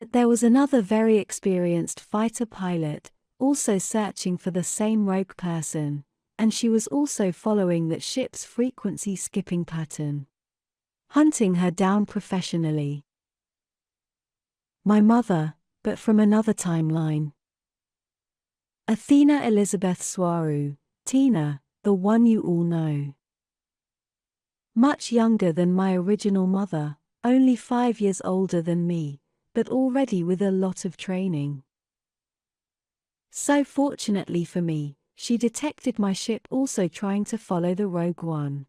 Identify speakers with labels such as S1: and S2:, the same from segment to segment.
S1: There was another very experienced fighter pilot, also searching for the same rogue person, and she was also following that ship's frequency skipping pattern, hunting her down professionally. My mother, but from another timeline. Athena Elizabeth Swaruu, Tina, the one you all know. Much younger than my original mother, only 5 years older than me, but already with a lot of training. So fortunately for me, she detected my ship also trying to follow the rogue one.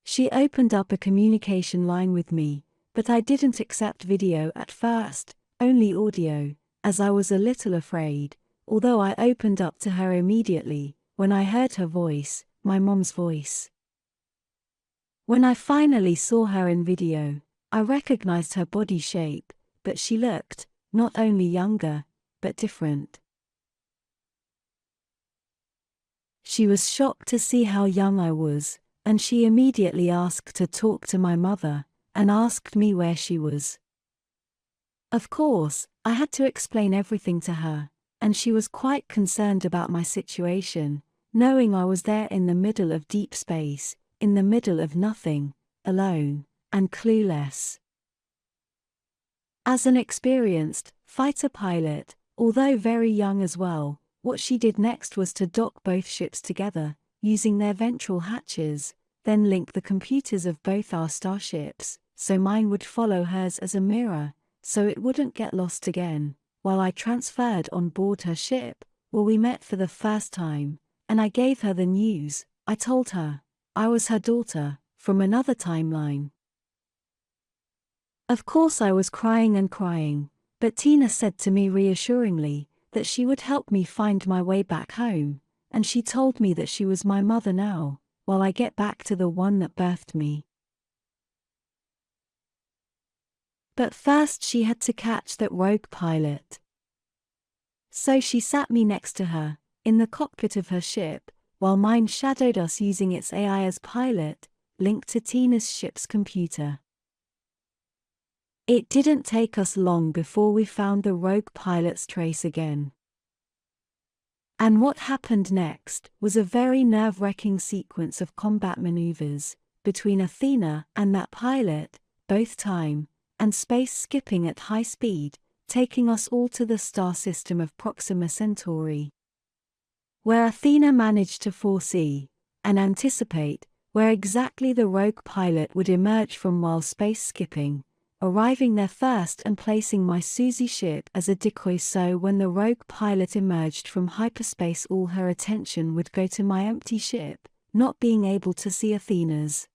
S1: She opened up a communication line with me, but I didn't accept video at first, only audio, as I was a little afraid, although I opened up to her immediately, when I heard her voice, my mom's voice. When I finally saw her in video, I recognized her body shape, but she looked, not only younger, but different. She was shocked to see how young I was, and she immediately asked to talk to my mother, and asked me where she was. Of course, I had to explain everything to her, and she was quite concerned about my situation, knowing I was there in the middle of deep space, in the middle of nothing, alone, and clueless. As an experienced fighter pilot, although very young as well, what she did next was to dock both ships together, using their ventral hatches, then link the computers of both our starships, so mine would follow hers as a mirror, so it wouldn't get lost again, while I transferred on board her ship, where we met for the first time, and I gave her the news. I told her I was her daughter, from another timeline. Of course I was crying and crying, but Tina said to me reassuringly that she would help me find my way back home, and she told me that she was my mother now, while I get back to the one that birthed me. But first she had to catch that rogue pilot. So she sat me next to her, in the cockpit of her ship, while mine shadowed us using its AI as pilot, linked to Tina's ship's computer. It didn't take us long before we found the rogue pilot's trace again. And what happened next was a very nerve-wracking sequence of combat maneuvers between Athena and that pilot, both time and space skipping at high speed, taking us all to the star system of Proxima Centauri, where Athena managed to foresee and anticipate where exactly the rogue pilot would emerge from while space skipping, arriving there first and placing my Susie ship as a decoy, so when the rogue pilot emerged from hyperspace all her attention would go to my empty ship, not being able to see Athena's.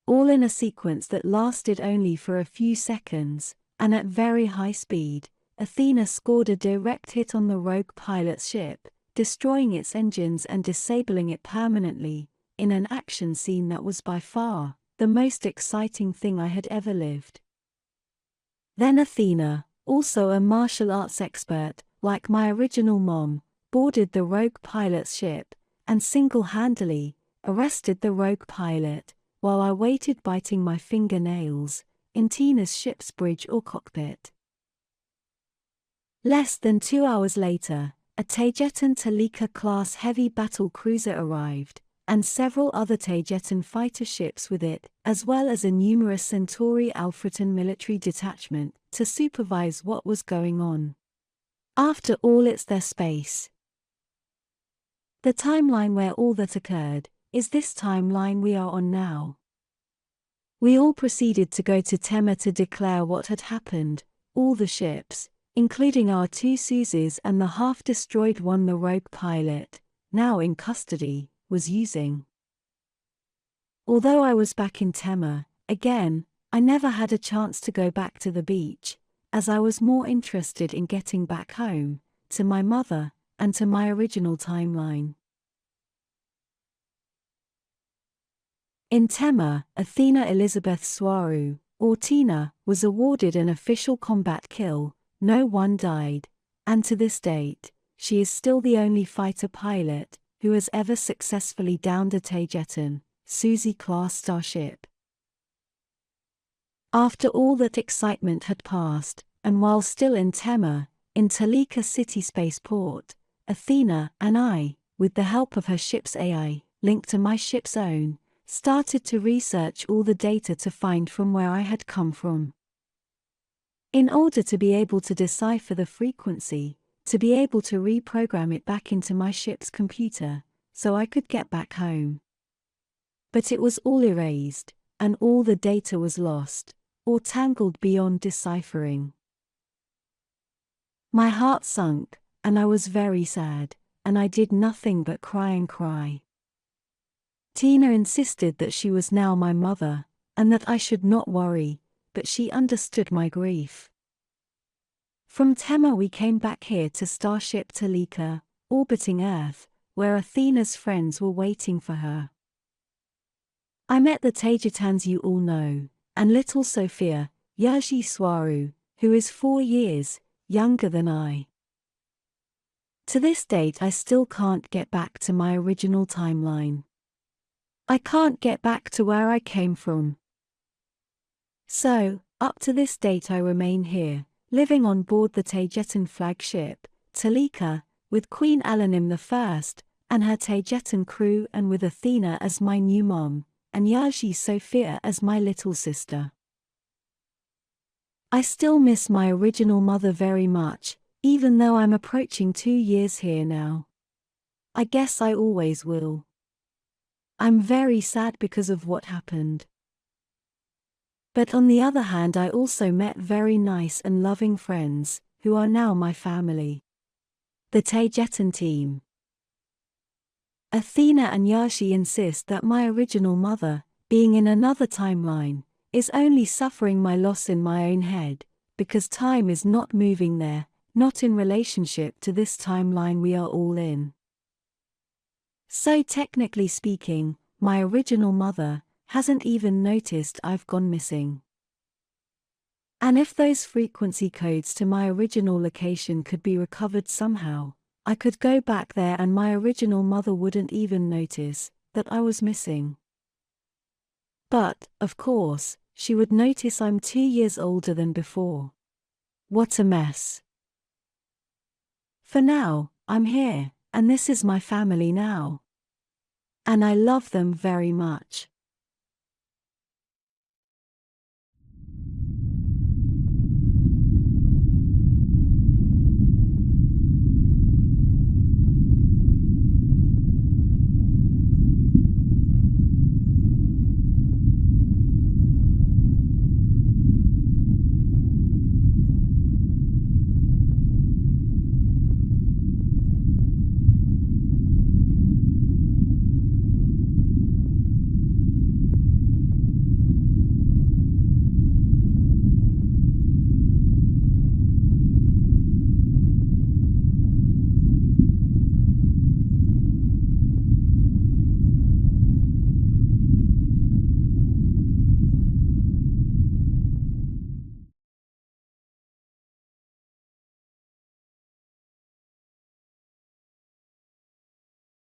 S1: All in a sequence that lasted only for a few seconds, and at very high speed, Athena scored a direct hit on the rogue pilot's ship, destroying its engines and disabling it permanently, in an action scene that was by far the most exciting thing I had ever lived. Then Athena, also a martial arts expert, like my original mom, boarded the rogue pilot's ship, and single-handedly arrested the rogue pilot, while I waited biting my fingernails, in Tina's ship's bridge or cockpit. Less than 2 hours later, a Taygetan Toleka-class heavy battle cruiser arrived, and several other Taygetan fighter ships with it, as well as a numerous Centauri Alfreton military detachment, to supervise what was going on. After all, it's their space. The timeline where all that occurred is this timeline we are on now. We all proceeded to go to Tema to declare what had happened. All the ships, including our 2 Susies and the half-destroyed one the rogue pilot, now in custody, was using. Although I was back in Tema, again, I never had a chance to go back to the beach, as I was more interested in getting back home, to my mother, and to my original timeline. In Tema, Athena Elizabeth Swaruu, or Tina, was awarded an official combat kill. No one died, and to this date, she is still the only fighter pilot who has ever successfully downed a Taygetan, Susie-class starship. After all that excitement had passed, and while still in Tema, in Toleka city spaceport, Athena and I, with the help of her ship's AI, linked to my ship's own, started to research all the data to find from where I had come from. In order to be able to decipher the frequency, to be able to reprogram it back into my ship's computer, so I could get back home. But it was all erased, and all the data was lost, or tangled beyond deciphering. My heart sunk, and I was very sad, and I did nothing but cry and cry. Tina insisted that she was now my mother, and that I should not worry, but she understood my grief. From Tema we came back here to Starship Toleka, orbiting Earth, where Athena's friends were waiting for her. I met the Taygetans you all know, and little Sophia, Yaji Swaruu, who is 4 years younger than I. To this date I still can't get back to my original timeline. I can't get back to where I came from. So, up to this date I remain here, living on board the Taygetan flagship, Toleka, with Queen Alanim I, and her Taygetan crew, and with Athena as my new mom, and Yaji Sophia as my little sister. I still miss my original mother very much, even though I'm approaching 2 years here now. I guess I always will. I'm very sad because of what happened. But on the other hand I also met very nice and loving friends, who are now my family. The Taygetan Team. Athena and Yashi insist that my original mother, being in another timeline, is only suffering my loss in my own head, because time is not moving there, not in relationship to this timeline we are all in. So technically speaking, my original mother hasn't even noticed I've gone missing. And if those frequency codes to my original location could be recovered somehow, I could go back there and my original mother wouldn't even notice that I was missing. But, of course, she would notice I'm 2 years older than before. What a mess. For now, I'm here, and this is my family now. And I love them very much.